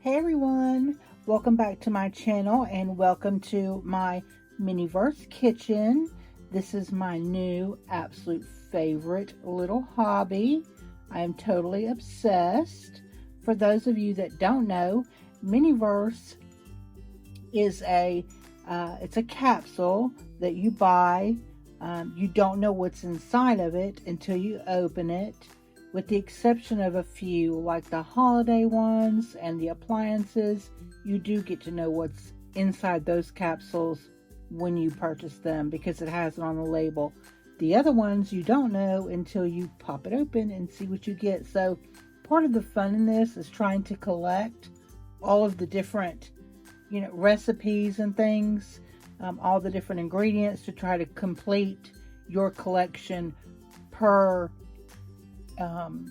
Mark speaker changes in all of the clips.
Speaker 1: Hey everyone, welcome back to my channel and welcome to my MiniVerse Kitchen. This is my new absolute favorite little hobby. I am totally obsessed. For those of you that don't know, MiniVerse is it's a capsule that you buy. You don't know what's inside of it until you open it, with the exception of a few like the holiday ones and the appliances. You do get to know what's inside those capsules when you purchase them because it has it on the label. The other ones you don't know until you pop it open and see what you get. So part of the fun in this is trying to collect all of the different recipes and things, all the different ingredients to try to complete your collection per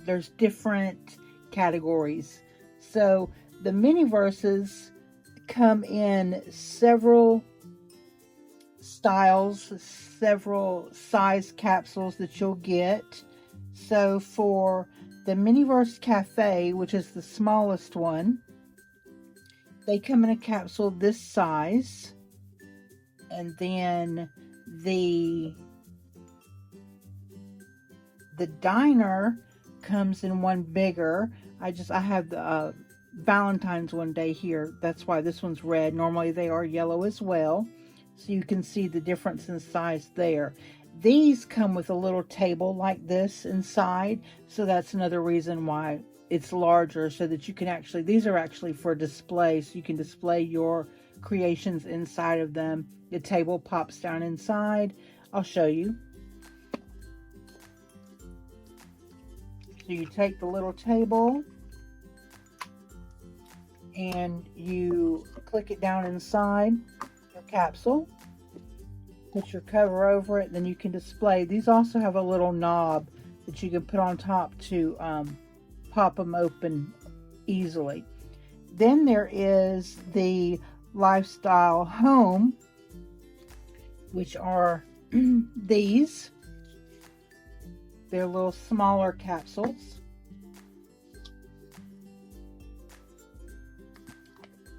Speaker 1: there's different categories. So the MiniVerses come in several styles, several size capsules that you'll get. So for the MiniVerse Cafe, which is the smallest one, they come in a capsule this size. And then the diner comes in one bigger. I have the Valentine's one day here. That's why this one's red. Normally they are yellow as well. So you can see the difference in size there. These come with a little table like this inside. So that's another reason why it's larger, so that you can actually, these are actually for display. So you can display your creations inside of them. The table pops down inside. I'll show you. So you take the little table and you click it down inside your capsule, put your cover over it, then you can display. These also have a little knob that you can put on top to pop them open easily. Then there is the Lifestyle Home, which are these. They're little smaller capsules.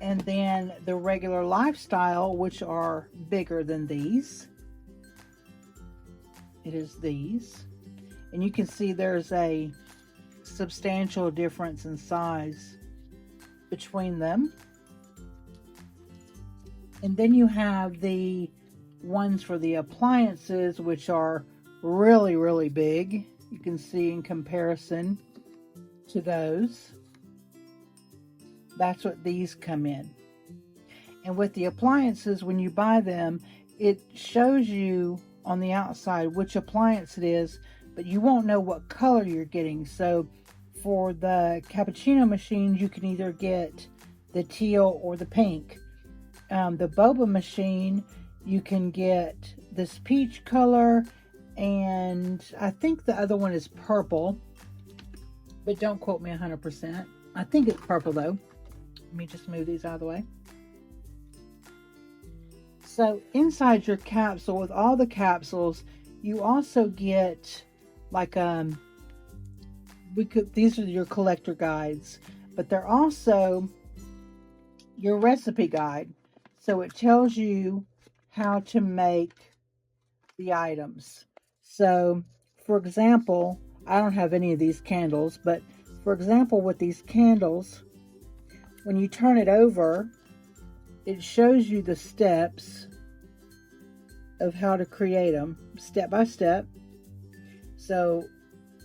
Speaker 1: And then the regular Lifestyle, which are bigger than these. It is these. And you can see there's a substantial difference in size between them. And then you have the ones for the appliances, which are really, really big. You can see in comparison to those. That's what these come in. And with the appliances, when you buy them, it shows you on the outside which appliance it is, but you won't know what color you're getting. So for the cappuccino machines, you can either get the teal or the pink. The boba machine, you can get this peach color, and I think the other one is purple, but don't quote me 100%. I think it's purple though. Let me just move these out of the way. So inside your capsule, with all the capsules, you also get like these are your collector guides, but they're also your recipe guide. So it tells you how to make the items. So for example, I don't have any of these candles, but for example, with these candles, when you turn it over, it shows you the steps of how to create them step by step. So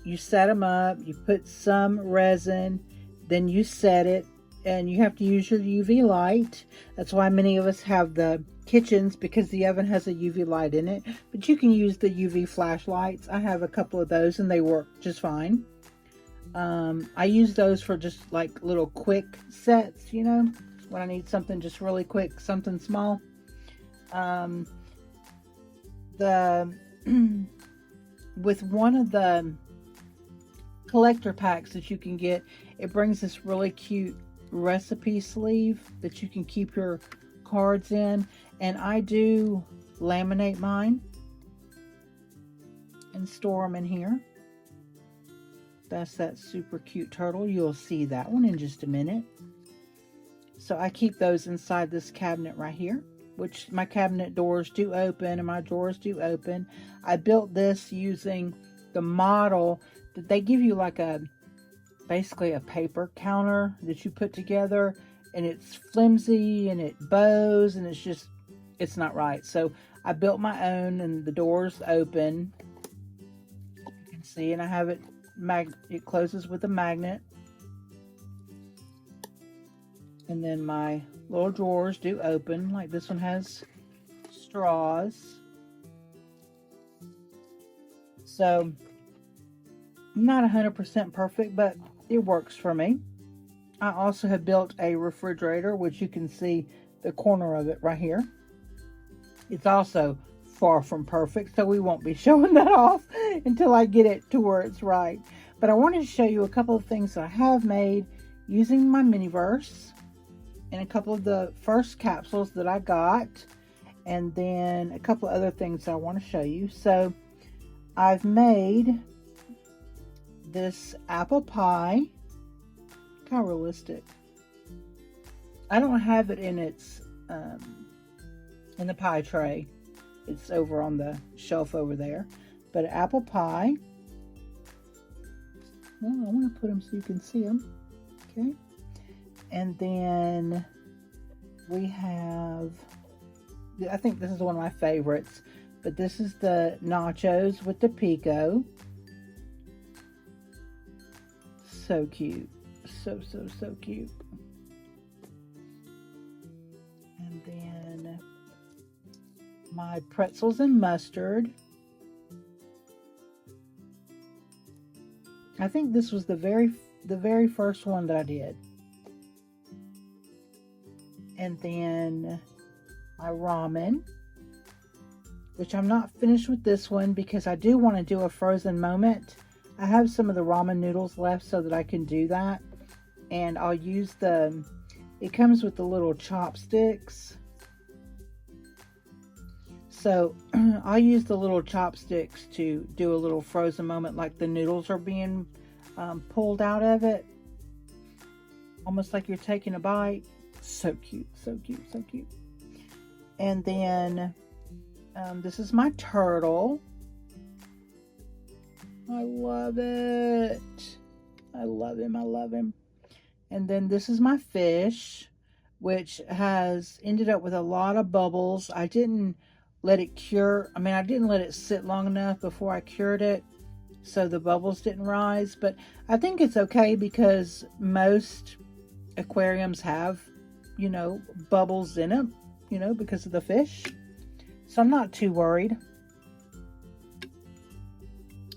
Speaker 1: you set them up, you put some resin, then you set it, and you have to use your UV light. That's why many of us have the kitchens, because the oven has a UV light in it, but you can use the UV flashlights. I have a couple of those and they work just fine. I use those for just like little quick sets, when I need something just really quick, something small. With one of the collector packs that you can get, it brings this really cute recipe sleeve that you can keep your cards in, and I do laminate mine and store them in here. That's that super cute turtle. You'll see that one in just a minute. So I keep those inside this cabinet right here, which my cabinet doors do open and my drawers do open. I built this using the model that they give you, like basically a paper counter that you put together, and it's flimsy and it bows and it's not right. So I built my own, and the doors open, you can see, and I have it closes with a magnet. And then my little drawers do open, like this one has straws. So not 100% perfect, but it works for me. I also have built a refrigerator, which you can see the corner of it right here. It's also far from perfect, so we won't be showing that off until I get it to where it's right. But I wanted to show you a couple of things that I have made using my MiniVerse, and a couple of the first capsules that I got, and then a couple of other things that I want to show you. So I've made this apple pie. Look how realistic. I don't have it in its in the pie tray. It's over on the shelf over there. But apple pie. Well, I want to put them so you can see them. Okay. And then we have, I think this is one of my favorites, but this is the nachos with the pico. So cute. So cute. And then my pretzels and mustard. I think this was the very first one that I did. And then my ramen, which I'm not finished with this one because I do want to do a frozen moment. I have some of the ramen noodles left so that I can do that. And I'll use it comes with the little chopsticks. So I'll use the little chopsticks to do a little frozen moment, like the noodles are being pulled out of it. Almost like you're taking a bite. So cute, so cute, so cute. And then this is my turtle. I love it. I love him. I love him. And then this is my fish, which has ended up with a lot of bubbles. I didn't let it cure. I mean, I didn't let it sit long enough before I cured it, so the bubbles didn't rise. But I think it's okay because most aquariums have, you know, bubbles in them, you know, because of the fish. So I'm not too worried.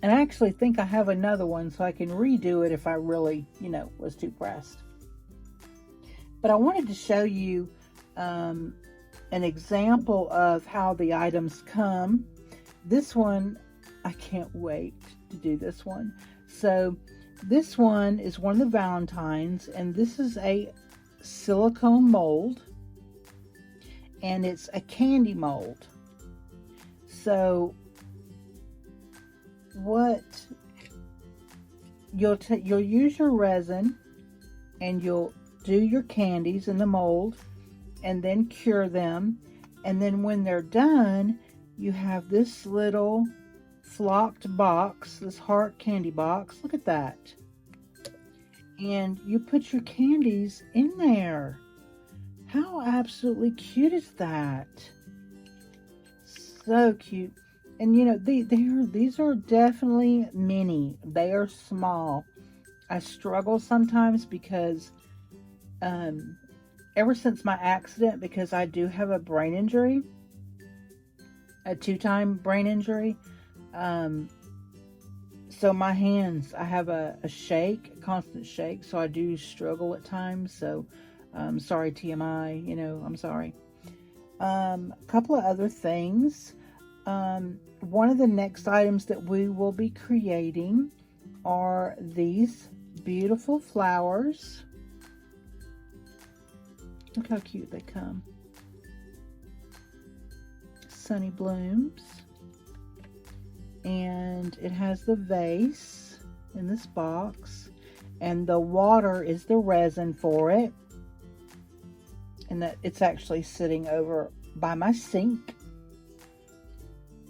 Speaker 1: And I actually think I have another one so I can redo it if I really, you know, was too pressed. But I wanted to show you an example of how the items come. This one, I can't wait to do this one. So this one is one of the Valentines, and this is a silicone mold, and it's a candy mold. So what you'll use your resin, and you'll do your candies in the mold and then cure them, and then when they're done, you have this little flocked box, this heart candy box. Look at that. And you put your candies in there. How absolutely cute is that? So cute. And you know, these are definitely mini. They are small. I struggle sometimes because ever since my accident, because I do have a brain injury, a 2-time brain injury, so my hands, I have a constant shake, so I do struggle at times. So sorry, TMI, you know, I'm sorry. A couple of other things. One of the next items that we will be creating are these beautiful flowers. Look how cute they come. Sunny blooms. And it has the vase in this box. And the water is the resin for it. and that it's actually sitting over by my sink.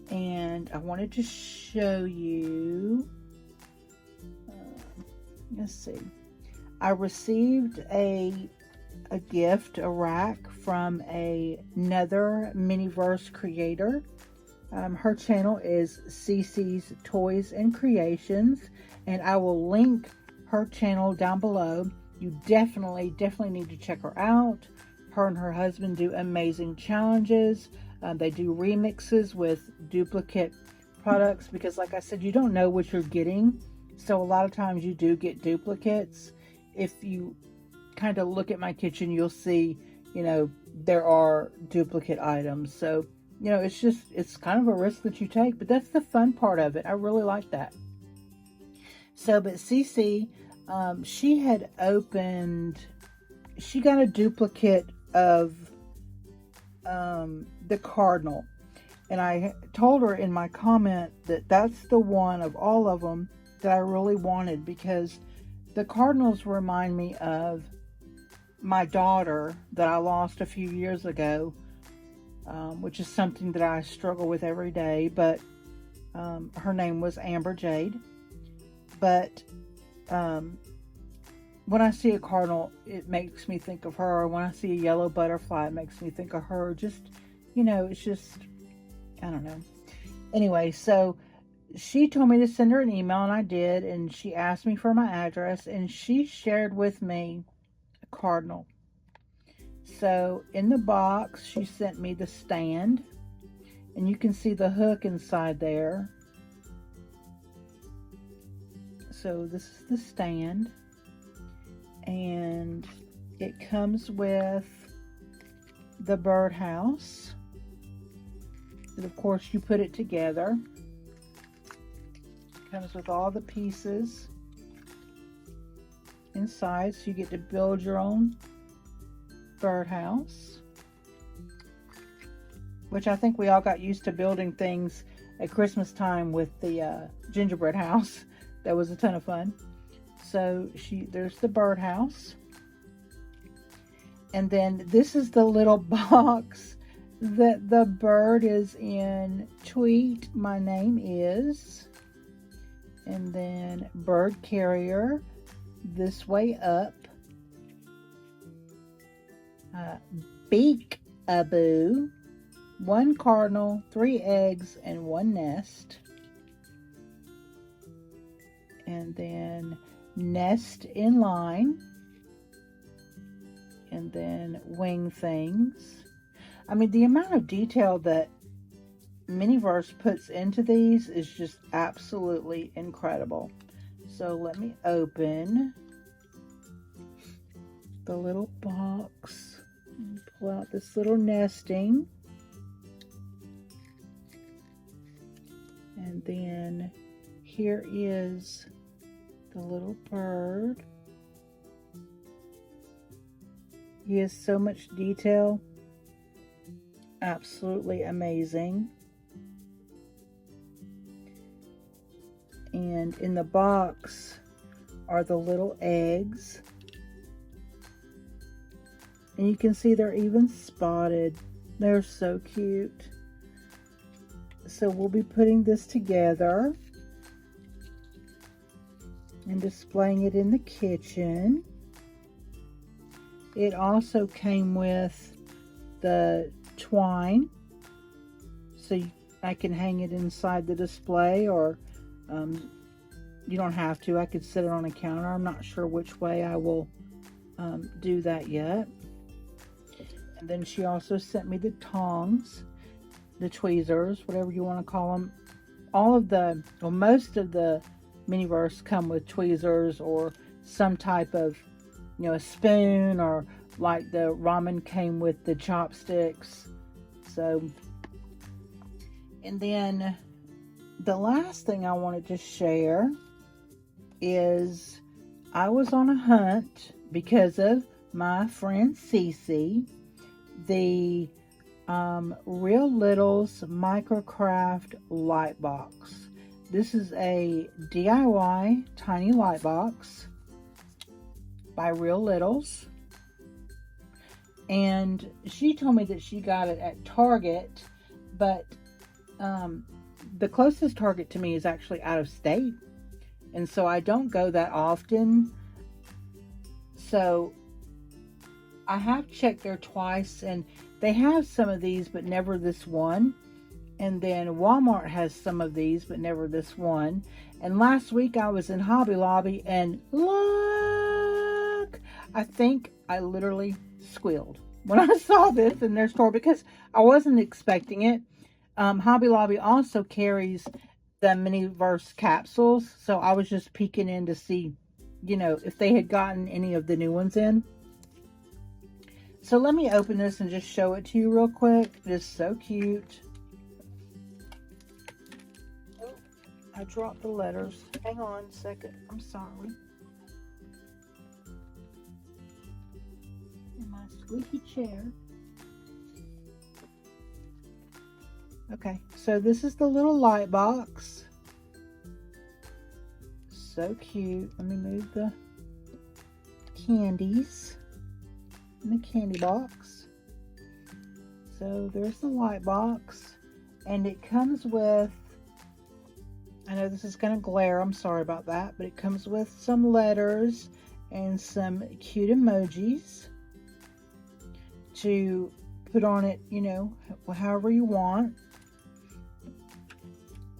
Speaker 1: And I wanted to show you, let's see, I received a gift, a rack from another MiniVerse creator. Her channel is CC's Toys and Creations, and I will link her channel down below. You definitely need to check her out. Her and her husband do amazing challenges. They do remixes with duplicate products because, like I said, you don't know what you're getting. So a lot of times you do get duplicates. If you kind of look at my kitchen, you'll see, you know, there are duplicate items. So, you know, it's kind of a risk that you take, but that's the fun part of it. I really like that. So, but CC, she had opened, she got a duplicate of the cardinal, and I told her in my comment that that's the one of all of them that I really wanted, because the cardinals remind me of my daughter that I lost a few years ago, which is something that I struggle with every day. But her name was Amber Jade. But when I see a cardinal, it makes me think of her. When I see a yellow butterfly, it makes me think of her. Just, you know, it's just, I don't know. Anyway, so she told me to send her an email, and I did. And she asked me for my address, and she shared with me a cardinal. So in the box, she sent me the stand, and you can see the hook inside there. So this is the stand, and it comes with the birdhouse, and of course you put it together. It comes with all the pieces inside, so you get to build your own birdhouse, which I think we all got used to building things at Christmas time with the gingerbread house. That was a ton of fun. So there's the birdhouse, and then this is the little box that the bird is in. Tweet, my name is, and then bird carrier, this way up, beak-a-boo, 1 cardinal, 3 eggs, and 1 nest. And then nest in line, and then wing things. I mean, the amount of detail that MiniVerse puts into these is just absolutely incredible. So let me open the little box and pull out this little nesting, and then here is the little bird. He has so much detail. Absolutely amazing. And in the box are the little eggs. And you can see they're even spotted. They're so cute. So we'll be putting this together and displaying it in the kitchen. It also came with the twine, so I can hang it inside the display, or you don't have to. I could sit it on a counter. I'm not sure which way I will do that yet. And then she also sent me the tongs, the tweezers, whatever you want to call them. All of the, well, most of the MiniVerse come with tweezers or some type of, you know, a spoon, or like the ramen came with the chopsticks. So, and then the last thing I wanted to share is I was on a hunt because of my friend Cece, the Real Littles Microcraft light box. This is a DIY tiny light box by Real Littles. and she told me that she got it at Target, but the closest Target to me is actually out of state, and so I don't go that often. So I have checked there twice, and they have some of these, but never this one. And then Walmart has some of these, but never this one. And last week I was in Hobby Lobby, and look, I think I literally squealed when I saw this in their store because I wasn't expecting it. Hobby Lobby also carries the MiniVerse capsules, so I was just peeking in to see, you know, if they had gotten any of the new ones in. So let me open this and just show it to you real quick. It is so cute. Oh, I dropped the letters. Hang on a second. I'm sorry. In my squeaky chair. Okay, so this is the little light box. So cute. Let me move the candies in the candy box. So there's the light box, and it comes with, I know this is going to glare, I'm sorry about that, but it comes with some letters and some cute emojis to put on it, you know, however you want.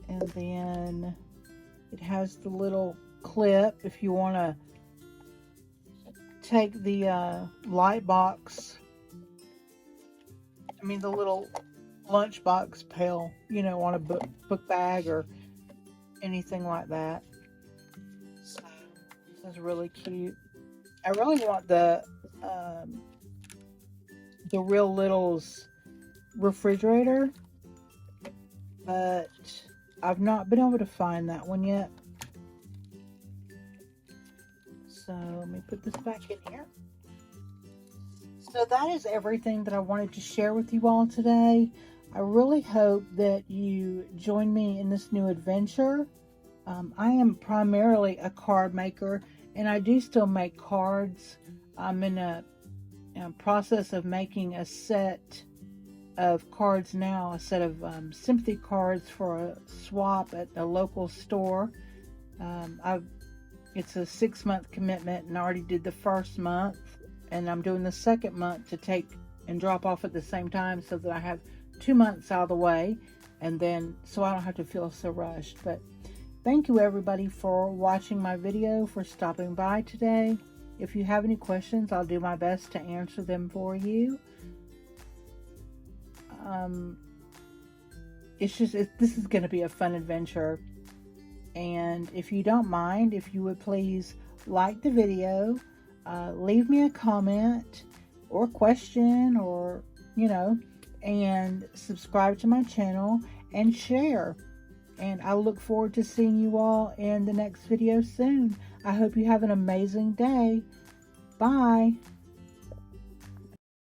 Speaker 1: And then it has the little clip if you want to take the light box, the little lunchbox pail, you know, on a book bag or anything like that. So this is really cute. I really want the Real Littles refrigerator, but I've not been able to find that one yet. So let me put this back in here. So that is everything that I wanted to share with you all today. I really hope that you join me in this new adventure. I am primarily a card maker, and I do still make cards. I'm in a process of making a set of cards now, a set of sympathy cards for a swap at a local store. It's a 6-month commitment, and I already did the first month, and I'm doing the second month to take and drop off at the same time so that I have 2 months out of the way, and then so I don't have to feel so rushed. But thank you everybody for watching my video, for stopping by today. If you have any questions, I'll do my best to answer them for you. This is going to be a fun adventure. And if you don't mind, if you would please like the video, leave me a comment or question, or, you know, and subscribe to my channel and share. And I look forward to seeing you all in the next video soon. I hope you have an amazing day. Bye.